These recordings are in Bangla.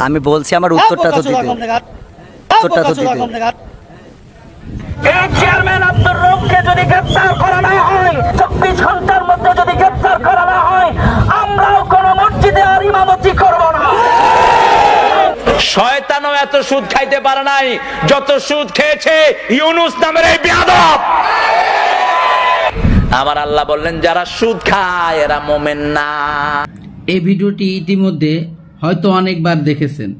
আমি বলছি আমার উত্তরটা তো দিতে, উত্তরটা তো দিতে। এই চেয়ারম্যান আব্দুর রউফকে যদি গ্রেফতার করা না হয়, 24 ঘন্টার মধ্যে যদি গ্রেফতার করা না হয়, আমরাও কোন মসজিদে আর ইমামতি করব না। শয়তানও এত সুদ খাইতে পারে নাই যত সুদ খেয়েছে ইউনূস নামের এই বেয়াদব। আমার আল্লাহ বললেন যারা সুদ খায় এরা মুমিন না। এই ভিডিওটি ইতিমধ্যে হয়তো অনেকবার দেখেছেন,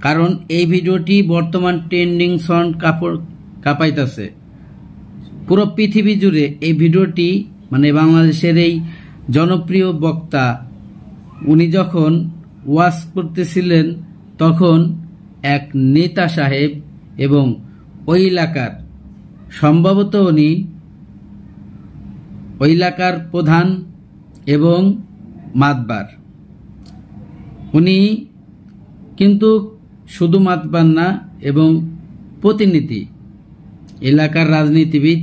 কারণ এই ভিডিওটি বর্তমান ট্রেন্ডিং সং কাঁপাইতেছে পুরো পৃথিবী জুড়ে। এই ভিডিওটি মানে বাংলাদেশের এই জনপ্রিয় বক্তা উনি যখন ওয়াজ করতেছিলেন তখন এক নেতা সাহেব এবং ওই এলাকার সম্ভবত উনি ওই এলাকার প্রধান এবং মাতবার, উনি কিন্তু শুধু মাতবার না এবং প্রতিনিধি, এলাকার রাজনীতিবিদ,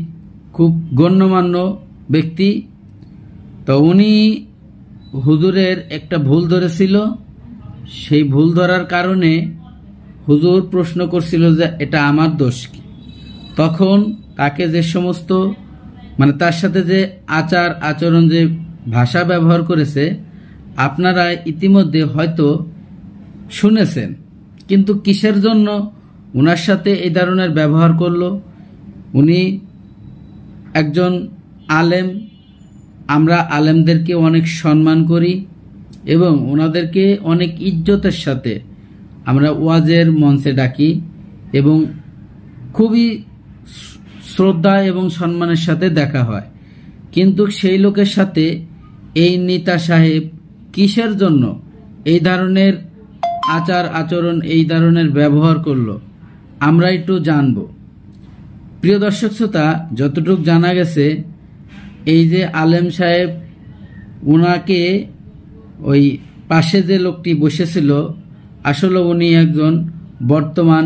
খুব গণ্যমান্য ব্যক্তি। তো উনি হুজুরের একটা ভুল ধরেছিল, সেই ভুল ধরার কারণে হুজুর প্রশ্ন করছিল যে এটা আমার দোষ কি। তখন তাকে যে সমস্ত মানে তার সাথে যে আচার আচরণ যে ভাষা ব্যবহার করেছে আপনারা ইতিমধ্যে হয়তো শুনেছেন, কিন্তু কিসের জন্য ওনার সাথে এই ধরনের ব্যবহার করলো? উনি একজন আলেম, আমরা আলেমদেরকে অনেক সম্মান করি এবং ওনাদেরকে অনেক ইজ্জতের সাথে আমরা ওয়াজের মঞ্চে ডাকি এবং খুবই শ্রদ্ধা এবং সম্মানের সাথে দেখা হয়। কিন্তু সেই লোকের সাথে এই নেতা সাহেব কিসের জন্য এই ধরনের আচার আচরণ এই ধরনের ব্যবহার করলো আমরা একটু জানব। প্রিয় দর্শক শ্রোতা, যতটুকু জানা গেছে এই যে আলেম সাহেব ওনাকে ওই পাশে যে লোকটি বসেছিল আসলে উনি একজন বর্তমান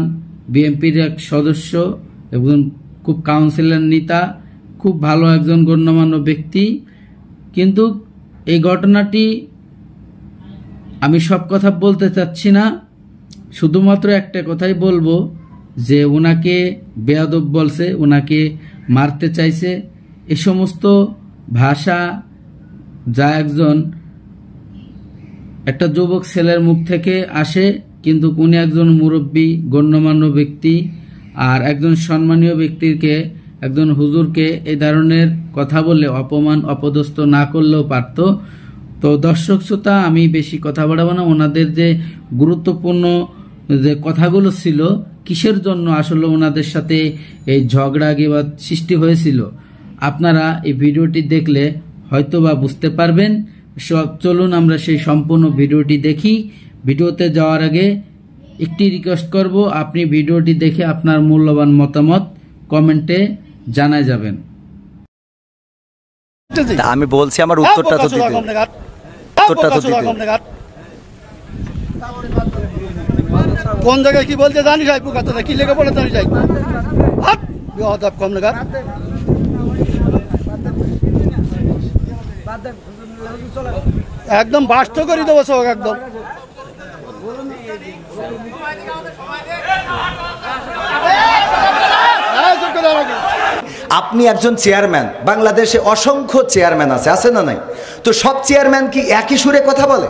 বিএনপির এক সদস্য এবং খুব কাউন্সিলর নেতা, খুব ভালো একজন গণ্যমান্য ব্যক্তি। কিন্তু এই ঘটনাটি আমি সব কথা বলতে চাচ্ছি না, শুধুমাত্র একটা কথাই বলবো যে ওনাকে বেয়াদব বলছে, ওনাকে মারতে চাইছে। এ সমস্ত ভাষা যা একজন একটা যুবক ছেলের মুখ থেকে আসে, কিন্তু উনি একজন মুরব্বী গণ্যমান্য ব্যক্তি আর একজন সম্মানীয় ব্যক্তিকে, একজন হুজুরকে এই ধরনের কথা বললে অপমান অপদস্থ না করলেও পারত। তো দর্শক শ্রোতা, আমি বেশি কথা বাড়াবো না। ওনাদের যে গুরুত্বপূর্ণ যে কথাগুলো ছিল, কিসের জন্য আসলে ওনাদের সাথে এই ঝগড়া বিবাদ সৃষ্টি হয়েছিল, আপনারা এই ভিডিওটি দেখলে হয়তোবা বুঝতে পারবেন। চলুন আমরা সেই সম্পূর্ণ ভিডিওটি দেখি। ভিডিওতে যাওয়ার আগে একটি রিকোয়েস্ট করব, আপনি ভিডিওটি দেখে আপনার মূল্যবান মতামত কমেন্টে জানাই যাবেন। আমি বলছি আমার উত্তরটা তো দিতে, উত্তরটা তো দিতে। কোন জায়গায় কি বলতে জানি যাই, পুকাতে কি লেগে বলে জানি যাই, কম লেগা একদম বাস্ত করে দেবো সব একদম। আপনি একজন চেয়ারম্যান, বাংলাদেশে অসংখ্য চেয়ারম্যান আছে না নাই? তো সব চেয়ারম্যান কি একই সুরে কথা বলে?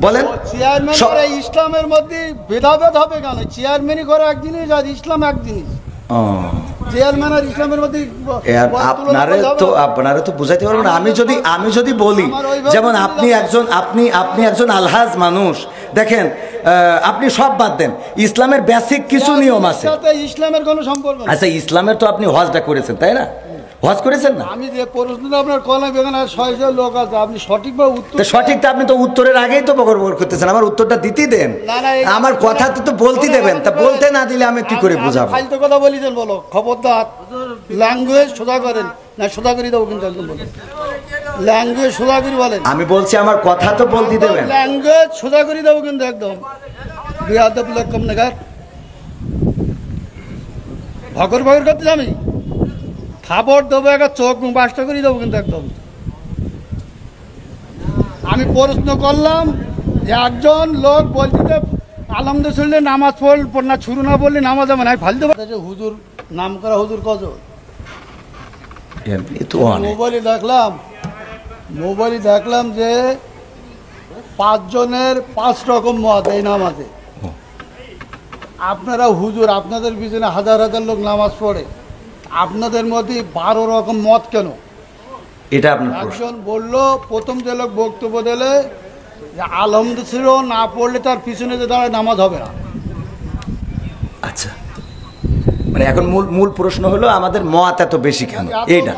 বলেন। চেয়ারম্যান করে ইসলামের মধ্যে ভেদাভেদ হবে কেন? চেয়ারম্যানই করে এক জিনিস আর ইসলাম এক জিনিস। চেয়ারম্যান আর ইসলামের মধ্যে আপনারা তো বুঝাইতে পারবেন না। আমি যদি বলি, যেমন আপনি একজন আলহাজ মানুষ, দেখেন আপনি সব বাদ দেন, ইসলামের বেসিক কিছু নিয়ম আছে। ইসলামের কোনো সম্পর্ক না। আচ্ছা, ইসলামের তো আপনি হজটা করেছেন, তাই না? হজ করেছেন না? আমি যে প্রশ্নটা আপনার কলাম এখানে 600 লোক আছে, আপনি সঠিকভাবে উত্তর সঠিকটা আপনি তো উত্তরের আগেই তো বকর করতেছেন। আমার উত্তরটা দিতেই দেন, আমার কথা তো বলতে দেবেন। তা বলতে না দিলে আমি কি করে বুঝাবো? ফালতু কথা বলিছেন, বলো খবরদার। ল্যাঙ্গুয়েজ সোজা করেন না, সোজা করে দেবো কিন্তু একদম বলেন। ল্যাঙ্গুয়েজ সোজা করে বলেন। আমি বলছি আমার কথা তো বলতে দেবেন। ল্যাঙ্গুয়েজ সোজা করে দেবো কিন্তু একদম। বিয়াদব লোক কম নেগার ভগর ভগর করতে আমি খাবার দেবো, একটা চোখ মুখ বাস্ত করে দেবো কিন্তু একদম। আমি প্রশ্ন করলাম, যে একজন লোক বলতে আলহামদুলিল্লাহ নামাজ পড় না শুরু না বললে নামাজ হবে না ফালতে হুজুর নাম করা হুজুর কত মোবাইলে দেখলাম যে 5 জনের 5 রকম মত এই নামাজে। আপনারা হুজুর আপনাদের পিছনে হাজার হাজার লোক নামাজ পড়ে, আপনাদের মধ্যে 12 রকম মত কেন? এটা আপনার একজন বললো, প্রথম যে লোক বক্তব্য দিলে যে আলহামদুলিল্লাহ না পড়লে তার পিছনে যে দাঁড়ায় নামাজ হবে না। আচ্ছা, মানে এখন মূল প্রশ্ন হলো আমাদের মত এত বেশি কেন? এইটা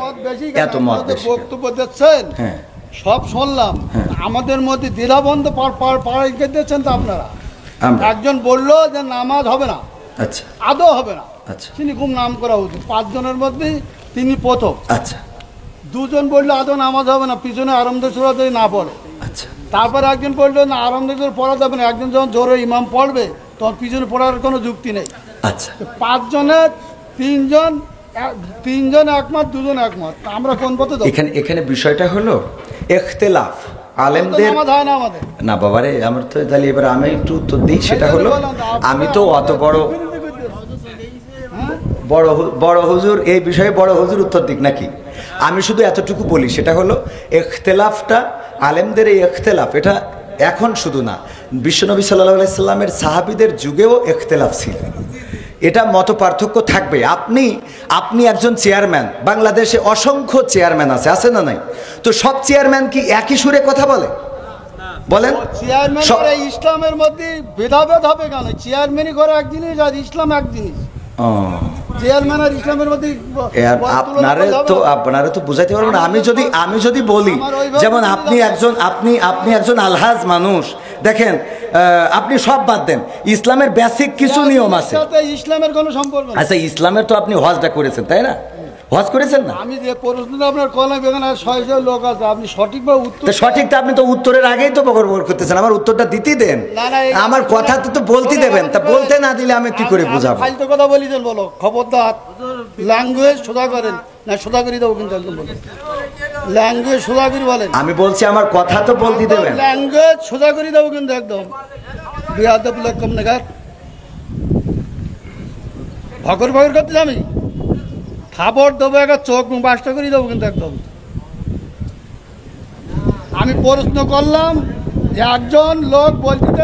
এত মত বেশি বক্তব্য দিচ্ছেন, হ্যাঁ সব শুনলাম, আমাদের মধ্যে দ্বিধাবন্ধ পাড়াই দিচ্ছেন তো আপনারা। একজন বললো যে নামাজ হবে না, আচ্ছা আদৌ হবে না, আচ্ছা তিনি খুব নাম করা উচিত, 5 জনের মধ্যে তিনি প্রথম। আচ্ছা, 2 জন বললো আদৌ নামাজ হবে না, পিছনে আরামদায়ক যদি না পড়ে। আচ্ছা, তারপর একজন বললো না আরামদায়ক পড়া যাবে না, একজন যখন জোরে ইমাম পড়বে তখন পিছনে পড়ার কোনো যুক্তি নেই। আচ্ছা, 5 জনের 3 জন একমত, 2 জন একমত, আমরা কোন পথে যাব? এখানে বিষয়টা হলো ইখতিলাফ আলেমদের না বাবারে। আমার তো তাহলে এবার আমি একটু উত্তর দিই, সেটা হলো আমি তো অত বড় হুজুর এই বিষয়ে বড় হুজুর উত্তর দিক নাকি? আমি শুধু এতটুকু বলি, সেটা হলো ইখতিলাফটা আলেমদের এই ইখতিলাফ এটা এখন শুধু না, বিশ্বনবী সাল্লাল্লাহু আলাইহি সাল্লামের সাহাবীদের যুগেও ইখতিলাফ ছিল। এটা মত পার্থক্য থাকবে। আপনি একজন চেয়ারম্যান, বাংলাদেশে অসংখ্য চেয়ারম্যান আছে না নাই? তো সব চেয়ারম্যান কি একই সুরে কথা বলে? বলেন, চেয়ারম্যান ইসলামের মধ্যে ভেদাভেদ হবে কেন? চেয়ারম্যানই করে এক জিনিস আর ইসলাম এক জিনিস। চেয়ারম্যান আর ইসলামের মধ্যে আপনারা তো বুঝাইতে পারবেন না। আমি যদি বলি, যেমন আপনি একজন আলহাজ মানুষ, দেখেন আপনি সব বাদ দেন, ইসলামের বেসিক কিছু নিয়ম আছে। ইসলামের কোনো সম্পর্ক নেই। আচ্ছা, ইসলামের তো আপনি হজটা করেছেন, তাই না? হজ করেছেন না? আমি যে প্রশ্নটা আপনার কলাম এখানে 600 লোক আছে, আপনি সঠিকভাবে উত্তর সঠিকটা আপনি তো উত্তরের আগেই তো বকর করতেছেন। আমার উত্তরটা দিতেই দেন, আমার কথা তো বলতে দেবেন। তা বলতে না দিলে আমি কি করে বুঝাবো? ফালতু কথা বলিছেন, বলো খবরদার। ল্যাঙ্গুয়েজ সোজা করেন না, সোজা করে দেবো কিন্তু একদম বলেন, ল্যাঙ্গুয়েজ সোজা করে বলেন। আমি বলছি আমার কথা তো বলতে দেবেন, ল্যাঙ্গুয়েজ সোজা করে দেবো কিন্তু একদম। বিয়াদব লোক কম নাগার ভগর করতে আমি খাবার দেবো, একটা চোখ মুখ বাসটা করে দেবো কিন্তু একদম। আমি প্রশ্ন করলাম যে একজন লোক বলতে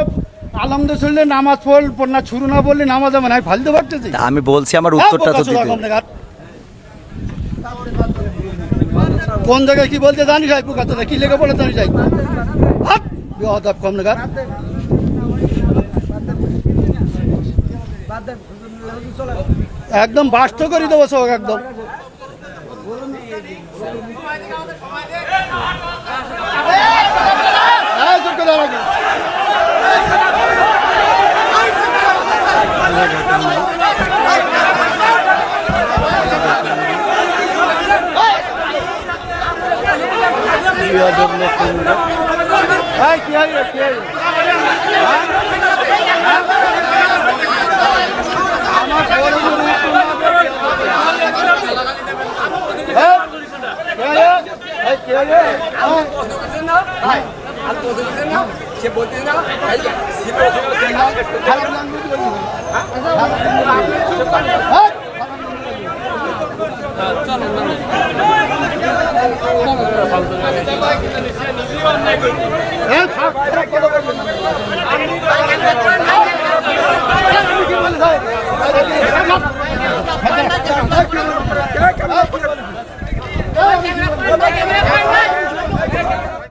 আলহামদুলিল্লাহ নামাজ পড় না শুরু না বললে নামাজ হবে না, আমি ফালতে পারতেছি। আমি বলছি আমার উত্তরটা তো দিতে। কোন জায়গায় কি বলতে জানি যাই, পোকাতে কি লেগে বলে জানি যাই, বিয়াদব কম নাগার। একদম বাস্ত করে দেবো সব একদম।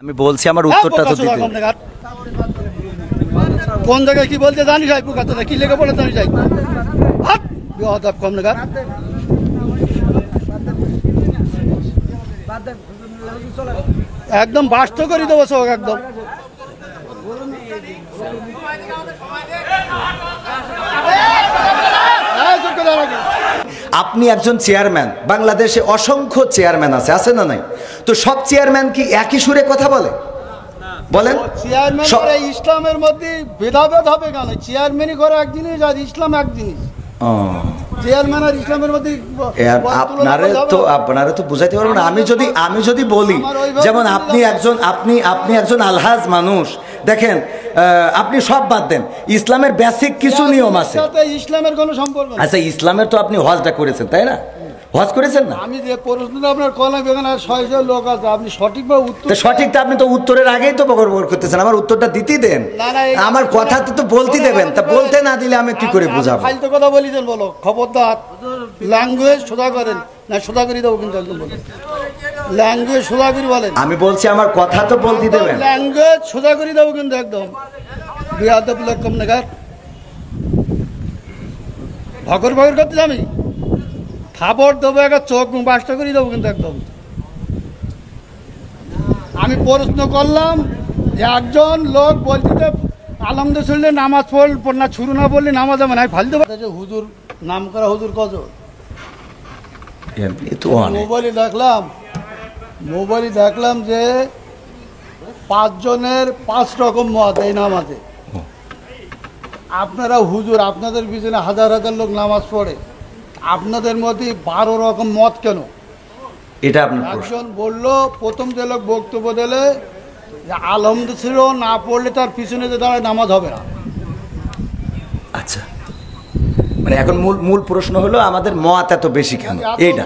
আমি বলছি আমার উত্তরটা তো দিতে। কোন জায়গায় কি বলতে জানি যাই, পোকাতে কি লেগে বলে জানি যাই, বিয়াদব কম নাগার। একদম বাস্ত করে দেবো সব একদম। আপনি একজন চেয়ারম্যান, বাংলাদেশে অসংখ্য চেয়ারম্যান আছে না নাই? তো সব চেয়ারম্যান কি একই সুরে কথা বলে? বলেন, চেয়ারম্যান ইসলামের মধ্যে ভেদাভেদ হবে কেন? চেয়ারম্যানই করে এক জিনিস আর ইসলাম এক জিনিস। ও চেয়ারম্যান আর ইসলামের মধ্যে আপনারা তো বুঝাইতে পারবো না। আমি যদি বলি, যেমন আপনি একজন আলহাজ মানুষ, দেখেন আপনি সব বাদ দেন, ইসলামের বেসিক কিছু নিয়ম আছে। ইসলামের কোনো সম্পর্ক নেই। আচ্ছা, ইসলামের তো আপনি হজটা করেছেন, তাই না? হজ করেছেন না? আমি যে প্রশ্নটা আপনার কলাম এখানে 600 লোক আছে, আপনি সঠিকভাবে উত্তর সঠিকটা আপনি তো উত্তরের আগেই তো বকর করতেছেন। আমার উত্তরটা দিতে দেন, আমার কথা তো বলতে দেবেন। তা বলতে না দিলে আমি কি করে বুঝাবো? ফালতু কথা বলিছেন, বলো খবরদার। ল্যাঙ্গুয়েজ সোজা করেন না, সোজা করে দেবো কিন্তু একদম বলেন। ল্যাঙ্গুয়েজ সোজা করে বলেন। আমি বলছি আমার কথা তো বলতে দেবেন। ল্যাঙ্গুয়েজ সোজা করে দেবো কিন্তু একদম। বিয়াদব লোক কম নাগার ভকর ভকর করতে আমি খাবার দেবো, একটা চোখ মুখ বাসটা করে দেবো কিন্তু একদম। আমি প্রশ্ন করলাম যে একজন লোক বলতে আলমদে শুনলে নামাজ পড় না শুরু না বললে নামাজ হবে না, ফালতে পারে। হুজুর নাম করা হুজুর কত? মোবাইলে দেখলাম যে 5 জনের 5 রকম মত এই নামাজে। আপনারা হুজুর, আপনাদের পিছনে হাজার হাজার লোক নামাজ পড়ে, আপনাদের মধ্যে 12 রকম মত কেন? এটা আপনার একজন বললো, প্রথম যে লোক বক্তব্য দিলে যে আলমদ ছিল না পড়লে তার পিছনে যে দাঁড়ায় নামাজ হবে না। আচ্ছা, মানে এখন মূল প্রশ্ন হলো আমাদের মত এত বেশি কেন? এইটা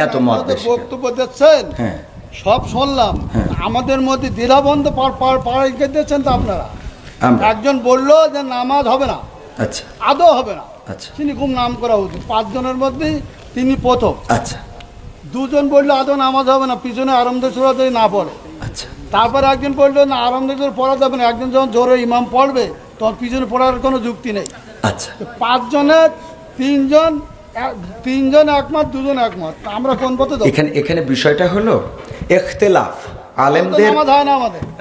এত মত বেশি বক্তব্য দিচ্ছেন, সব শুনলাম, আমাদের মধ্যে দ্বিধাবন্ধ পাড়াই দিচ্ছেন তো আপনারা। একজন বললো যে নামাজ হবে না, আচ্ছা, আদৌ হবে না, আচ্ছা, তিনি খুব নাম করা উচিত। 5 জনের মধ্যে তিনি প্রথম। আচ্ছা, 2 জন বললো আদৌ নামাজ হবে না, পিছনে আরামদায়ক সূরা যদি না পড়ে। আচ্ছা, তারপর একজন বললো না, আরামদায়ক পড়া যাবে না, একজন যখন জোরে ইমাম পড়বে তখন পিছনে পড়ার কোনো যুক্তি নেই। আচ্ছা, 5 জনের 3 জন একমত, 2 জন একমত, আমরা কোন পথে যাবো? এখানে বিষয়টা হলো ইখতিলাফ আলেমদের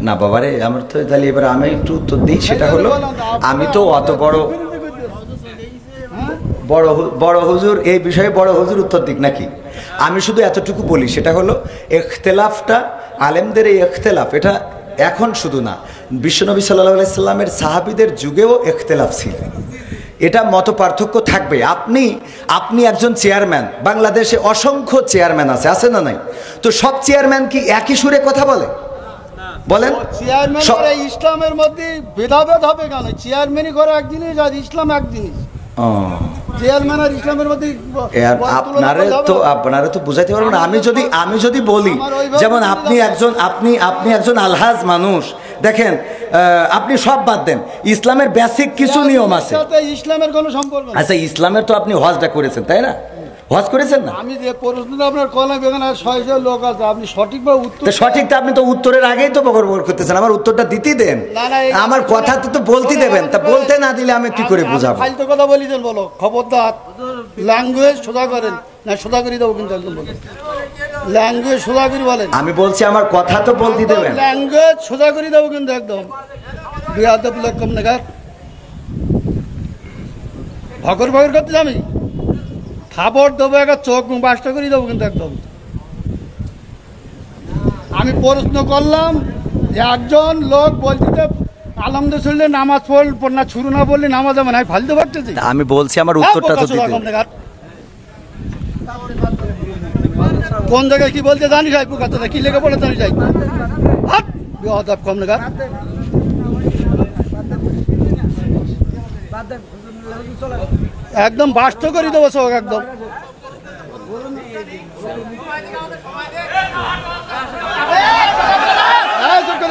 না বাবারে। আমার তো তাহলে এবার আমি একটু উত্তর দিই। সেটা হলো, আমি তো অত বড় হুজুর এই বিষয়ে বড় হুজুর উত্তর দিক নাকি? আমি শুধু এতটুকু বলি, সেটা হলো ইখতিলাফটা আলেমদের, এই ইখতিলাফ এটা এখন শুধু না, বিশ্বনবী সাল্লাল্লাহু আলাইহি সাল্লামের সাহাবীদের যুগেও ইখতিলাফ ছিল। এটা মত পার্থক্য থাকবে। আপনি একজন চেয়ারম্যান, বাংলাদেশে অসংখ্য চেয়ারম্যান আছে না নাই? তো সব চেয়ারম্যান কি একই সুরে কথা বলে? বলেন। চেয়ারম্যান করে ইসলামের মধ্যে ভেদাভেদ হবে কেন? চেয়ারম্যানই করে এক জিনিস আর ইসলাম এক জিনিস। চেয়ারম্যান আর ইসলামের মধ্যে আপনারা তো বুঝাইতে পারবো না। আমি যদি বলি, যেমন আপনি একজন আলহাজ মানুষ, দেখেন আপনি সব বাদ দেন, ইসলামের বেসিক কিছু নিয়ম আছে। ইসলামের কোনো সম্পর্ক নেই। আচ্ছা, ইসলামের তো আপনি হজটা করেছেন, তাই না? হজ করেছেন না? আমি যে প্রশ্নটা আপনার কলাম এখানে 600 লোক আছে, আপনি সঠিকভাবে উত্তর সঠিকটা আপনি তো উত্তরের আগেই তো বকর করতেছেন। আমার উত্তরটা দিতে দেন, আমার কথা তো বলতে দেবেন। তা বলতে না দিলে আমি কি করে বুঝাবো? ফালতু কথা বলিছেন, বলো খবরদার। ল্যাঙ্গুয়েজ সোজা করেন না, সোজা করে দেবো কিন্তু একদম বলেন। ল্যাঙ্গুয়েজ সোজা করে বলেন। আমি বলছি আমার কথা তো বলতে দেবেন। ল্যাঙ্গুয়েজ সোজা করে দেবো কিন্তু একদম। বিয়াদব লোক কম নাগার ভকর ভকর করতে আমি খাবার দেবো, একটা চোখ মুখ বাসটা করে দেবো কিন্তু একদম। আমি প্রশ্ন করলাম যে একজন লোক বলতে আলমদে শুনলে নামাজ পড় না শুরু না বললে নামাজ হবে না, ফালতে পারতেছি। আমি বলছি আমার উত্তরটা তো দিতে। কোন জায়গায় কি বলতে জানি যাই, পোকাটা কি লেগে পড়ে জানি যাই। বিয়াদব কম নাগার একদম বাস্ত করে দেবো চোখ একদম। কি